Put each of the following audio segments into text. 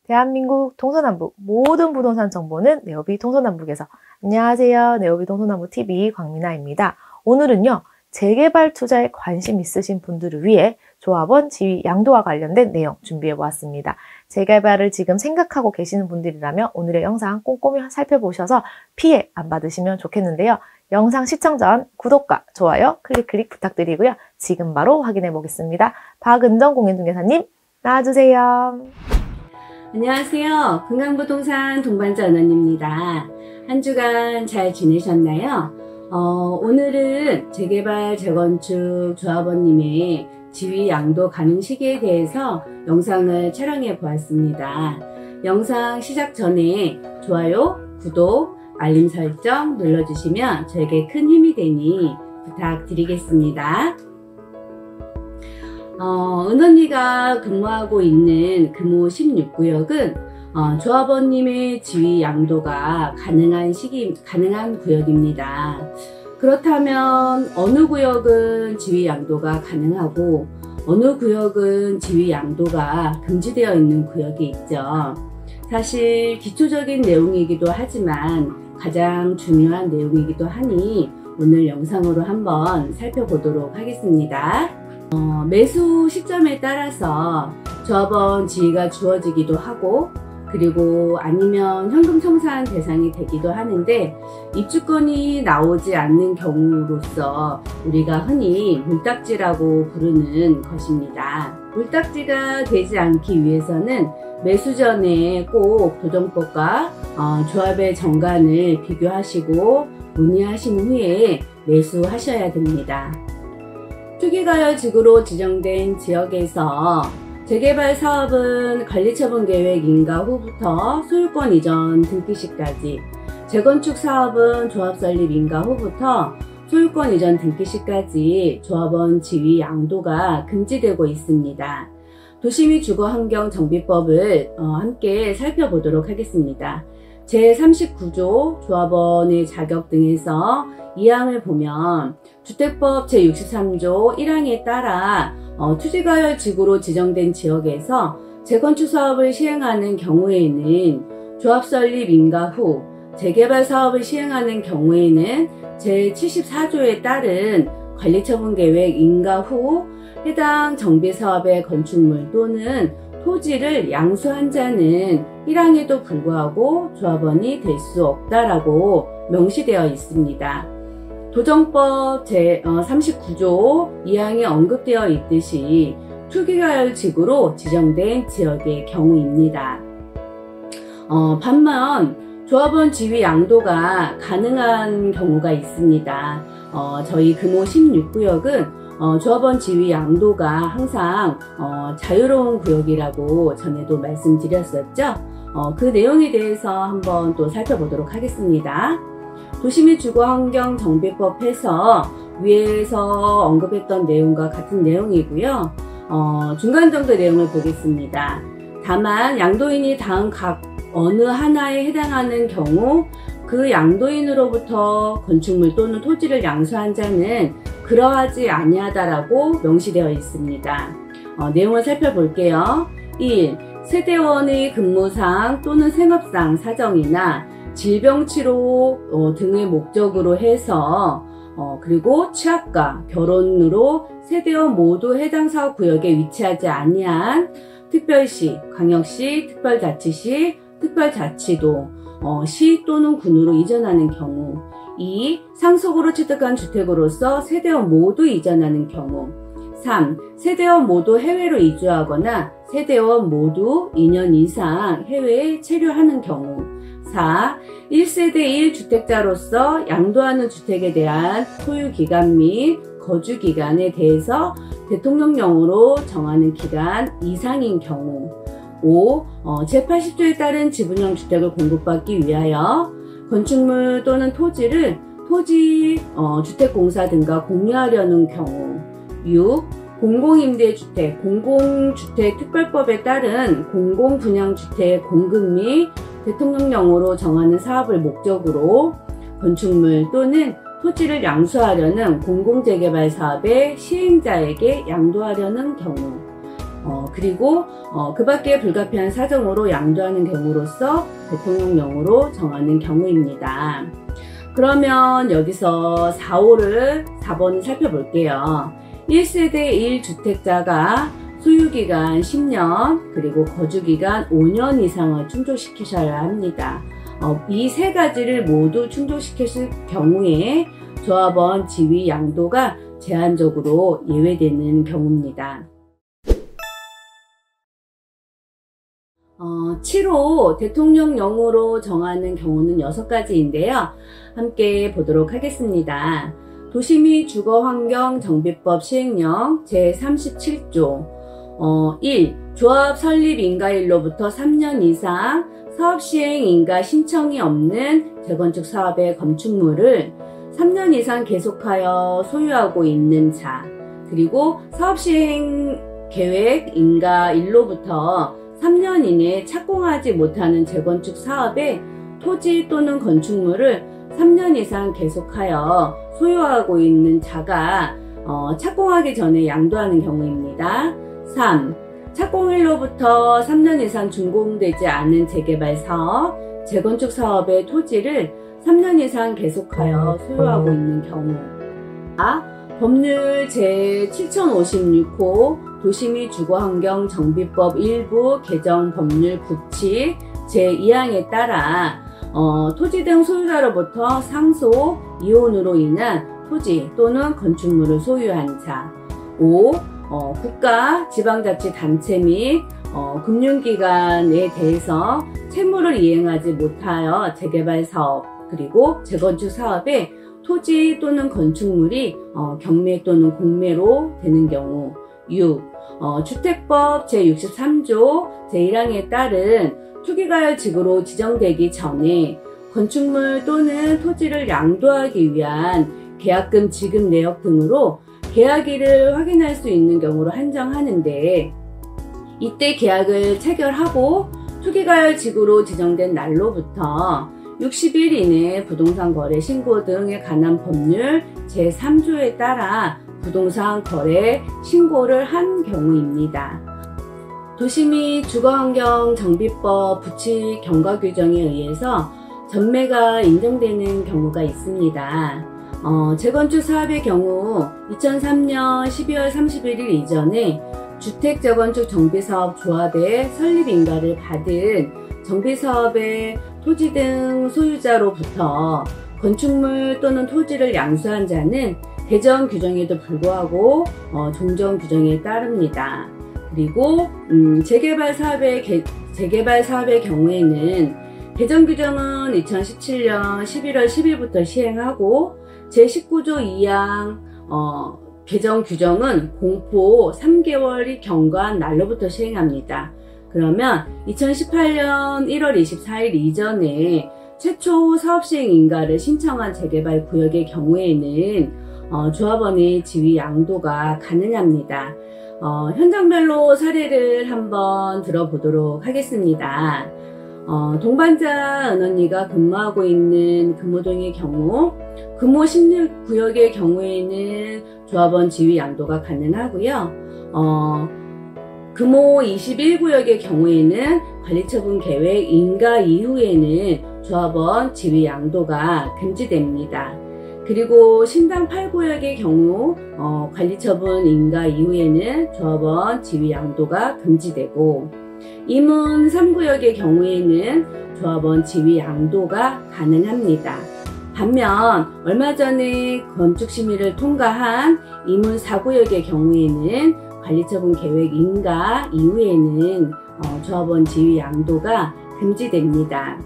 대한민국 동서남북 모든 부동산 정보는 네오비 동서남북에서. 안녕하세요. 네오비 동서남북TV 광미나입니다. 오늘은요, 재개발 투자에 관심 있으신 분들을 위해 조합원 지위 양도와 관련된 내용 준비해 보았습니다. 재개발을 지금 생각하고 계시는 분들이라면 오늘의 영상 꼼꼼히 살펴보셔서 피해 안 받으시면 좋겠는데요. 영상 시청 전 구독과 좋아요 클릭 부탁드리고요. 지금 바로 확인해 보겠습니다. 박은정 공인중개사님 나와주세요. 안녕하세요. 금강부동산 동반자 은원입니다. 한 주간 잘 지내셨나요? 오늘은 재개발 재건축 조합원님의 지위 양도 가능 시기에 대해서 영상을 촬영해 보았습니다. 영상 시작 전에 좋아요, 구독, 알림 설정 눌러주시면 저에게 큰 힘이 되니 부탁드리겠습니다. 은언니가 근무하고 있는 금호 16구역은 조합원님의 지위 양도가 가능한 구역입니다. 그렇다면 어느 구역은 지위 양도가 가능하고 어느 구역은 지위 양도가 금지되어 있는 구역이 있죠. 사실 기초적인 내용이기도 하지만 가장 중요한 내용이기도 하니 오늘 영상으로 한번 살펴보도록 하겠습니다. 매수 시점에 따라서 조합원 지위가 주어지기도 하고 그리고 아니면 현금 청산 대상이 되기도 하는데 입주권이 나오지 않는 경우로서 우리가 흔히 물딱지라고 부르는 것입니다. 물딱지가 되지 않기 위해서는 매수 전에 꼭 도정법과 조합의 정관을 비교하시고 문의하신 후에 매수하셔야 됩니다. 투기가열지구로 지정된 지역에서 재개발 사업은 관리처분 계획 인가 후부터 소유권 이전 등기 시까지, 재건축 사업은 조합 설립 인가 후부터 소유권 이전 등기 시까지 조합원 지위 양도가 금지되고 있습니다. 도시및 주거환경정비법을 함께 살펴보도록 하겠습니다. 제39조 조합원의 자격 등에서 2항을 보면 주택법 제63조 1항에 따라 투지가열지구로 지정된 지역에서 재건축 사업을 시행하는 경우에는 조합 설립 인가 후 재개발 사업을 시행하는 경우에는 제74조에 따른 관리처분 계획 인가 후 해당 정비사업의 건축물 또는 토지를 양수한 자는 1항에도 불구하고 조합원이 될 수 없다라고 명시되어 있습니다. 도정법 제39조 2항에 언급되어 있듯이 투기가열지구로 지정된 지역의 경우입니다. 반면 조합원 지위 양도가 가능한 경우가 있습니다. 저희 금호 16구역은 조합원 지위 양도가 항상 자유로운 구역이라고 전에도 말씀드렸었죠. 그 내용에 대해서 한번 또 살펴보도록 하겠습니다. 도시및 주거환경정비법에서 위에서 언급했던 내용과 같은 내용이고요. 중간 정도 내용을 보겠습니다. 다만 양도인이 다음 각 어느 하나에 해당하는 경우 그 양도인으로부터 건축물 또는 토지를 양수한 자는 그러하지 아니하다라고 명시되어 있습니다. 내용을 살펴볼게요. 1. 세대원의 근무상 또는 생업상 사정이나 질병치료 등의 목적으로 해서 그리고 취업과 결혼으로 세대원 모두 해당 사업구역에 위치하지 아니한 특별시, 광역시, 특별자치시, 특별자치도, 시 또는 군으로 이전하는 경우. 2. 상속으로 취득한 주택으로서 세대원 모두 이전하는 경우. 3. 세대원 모두 해외로 이주하거나 세대원 모두 2년 이상 해외에 체류하는 경우. 4. 1세대 1주택자로서 양도하는 주택에 대한 소유기간 및 거주기간에 대해서 대통령령으로 정하는 기간 이상인 경우. 5. 제80조에 따른 지분형 주택을 공급받기 위하여 건축물 또는 토지를 주택공사 등과 공유하려는 경우. 6. 공공임대주택, 공공주택특별법에 따른 공공분양주택 공급 및 대통령령으로 정하는 사업을 목적으로 건축물 또는 토지를 양수하려는 공공재개발 사업의 시행자에게 양도하려는 경우. 그리고 그 밖에 불가피한 사정으로 양도하는 경우로서 대통령령으로 정하는 경우입니다. 그러면 여기서 4번을 살펴볼게요. 1세대 1주택자가 소유기간 10년 그리고 거주기간 5년 이상을 충족시키셔야 합니다. 이 세 가지를 모두 충족시켰을 경우에 조합원 지위 양도가 제한적으로 예외되는 경우입니다. 7호 대통령령으로 정하는 경우는 6가지인데요. 함께 보도록 하겠습니다. 도시및 주거환경정비법 시행령 제37조 1. 조합 설립 인가일로부터 3년 이상 사업시행 인가 신청이 없는 재건축 사업의 건축물을 3년 이상 계속하여 소유하고 있는 자, 그리고 사업시행 계획 인가일로부터 3년 이내에 착공하지 못하는 재건축 사업의 토지 또는 건축물을 3년 이상 계속하여 소유하고 있는 자가 착공하기 전에 양도하는 경우입니다. 3. 착공일로부터 3년 이상 준공되지 않은 재개발 사업, 재건축 사업의 토지를 3년 이상 계속하여 소유하고 있는 경우. 법률 제7056호 도시및 주거환경정비법 일부 개정 법률 구칙 제2항에 따라 토지 등 소유자로부터 상속, 이혼으로 인한 토지 또는 건축물을 소유한 자. 5. 국가, 지방자치단체 및 금융기관에 대해서 채무를 이행하지 못하여 재개발 사업, 그리고 재건축 사업에 토지 또는 건축물이 경매 또는 공매로 되는 경우. 6. 주택법 제63조 제1항에 따른 투기가열지구로 지정되기 전에 건축물 또는 토지를 양도하기 위한 계약금 지급 내역 등으로 계약일을 확인할 수 있는 경우로 한정하는데, 이때 계약을 체결하고 투기가열지구로 지정된 날로부터 60일 이내에 부동산 거래 신고 등에 관한 법률 제3조에 따라 부동산 거래 신고를 한 경우입니다. 도시 및 주거환경정비법 부칙 경과 규정에 의해서 전매가 인정되는 경우가 있습니다. 재건축 사업의 경우 2003년 12월 31일 이전에 주택재건축 정비사업 조합의 설립인가를 받은 정비사업의 토지 등 소유자로부터 건축물 또는 토지를 양수한 자는 개정 규정에도 불구하고 종전 규정에 따릅니다. 그리고 재개발 사업의 경우에는 개정 규정은 2017년 11월 10일부터 시행하고 제19조 2항 개정 규정은 공포 3개월이 경과한 날로부터 시행합니다. 그러면 2018년 1월 24일 이전에 최초 사업시행 인가를 신청한 재개발 구역의 경우에는 조합원의 지위 양도가 가능합니다. 현장별로 사례를 한번 들어보도록 하겠습니다. 동반자 은언니가 근무하고 있는 금호동의 경우 금호 16구역의 경우에는 조합원 지위 양도가 가능하고요. 금호 21구역의 경우에는 관리처분 계획 인가 이후에는 조합원 지위 양도가 금지됩니다. 그리고 신당 8구역의 경우 관리처분 인가 이후에는 조합원 지위 양도가 금지되고, 임은 3구역의 경우에는 조합원 지위 양도가 가능합니다. 반면 얼마 전에 건축심의를 통과한 임은 4구역의 경우에는 관리처분 계획 인가 이후에는 조합원 지위 양도가 금지됩니다.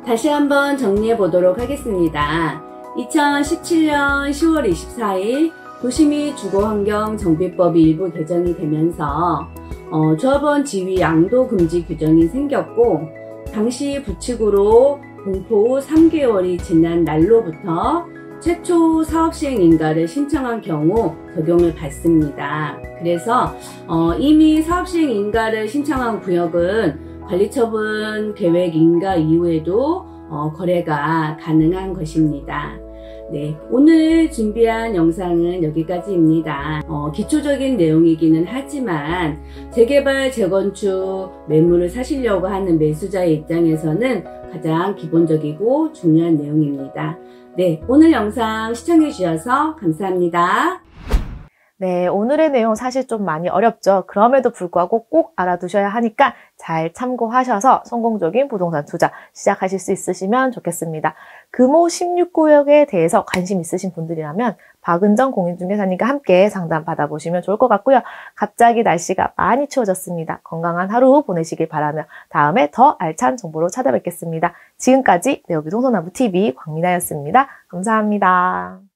다시 한번 정리해 보도록 하겠습니다. 2017년 10월 24일 도시 및 주거환경정비법이 일부 개정이 되면서 조합원 지위 양도 금지 규정이 생겼고, 당시 부칙으로 공포 후 3개월이 지난 날로부터 최초 사업시행 인가를 신청한 경우 적용을 받습니다. 그래서 이미 사업시행 인가를 신청한 구역은 관리처분 계획 인가 이후에도 거래가 가능한 것입니다. 네, 오늘 준비한 영상은 여기까지입니다. 기초적인 내용이기는 하지만 재개발, 재건축, 매물을 사시려고 하는 매수자의 입장에서는 가장 기본적이고 중요한 내용입니다. 네, 오늘 영상 시청해 주셔서 감사합니다. 네, 오늘의 내용 사실 좀 많이 어렵죠. 그럼에도 불구하고 꼭 알아두셔야 하니까 잘 참고하셔서 성공적인 부동산 투자 시작하실 수 있으시면 좋겠습니다. 금호 16구역에 대해서 관심 있으신 분들이라면 박은정 공인중개사님과 함께 상담 받아보시면 좋을 것 같고요. 갑자기 날씨가 많이 추워졌습니다. 건강한 하루 보내시길 바라며 다음에 더 알찬 정보로 찾아뵙겠습니다. 지금까지 네오비 동서나무TV 광민아였습니다. 감사합니다.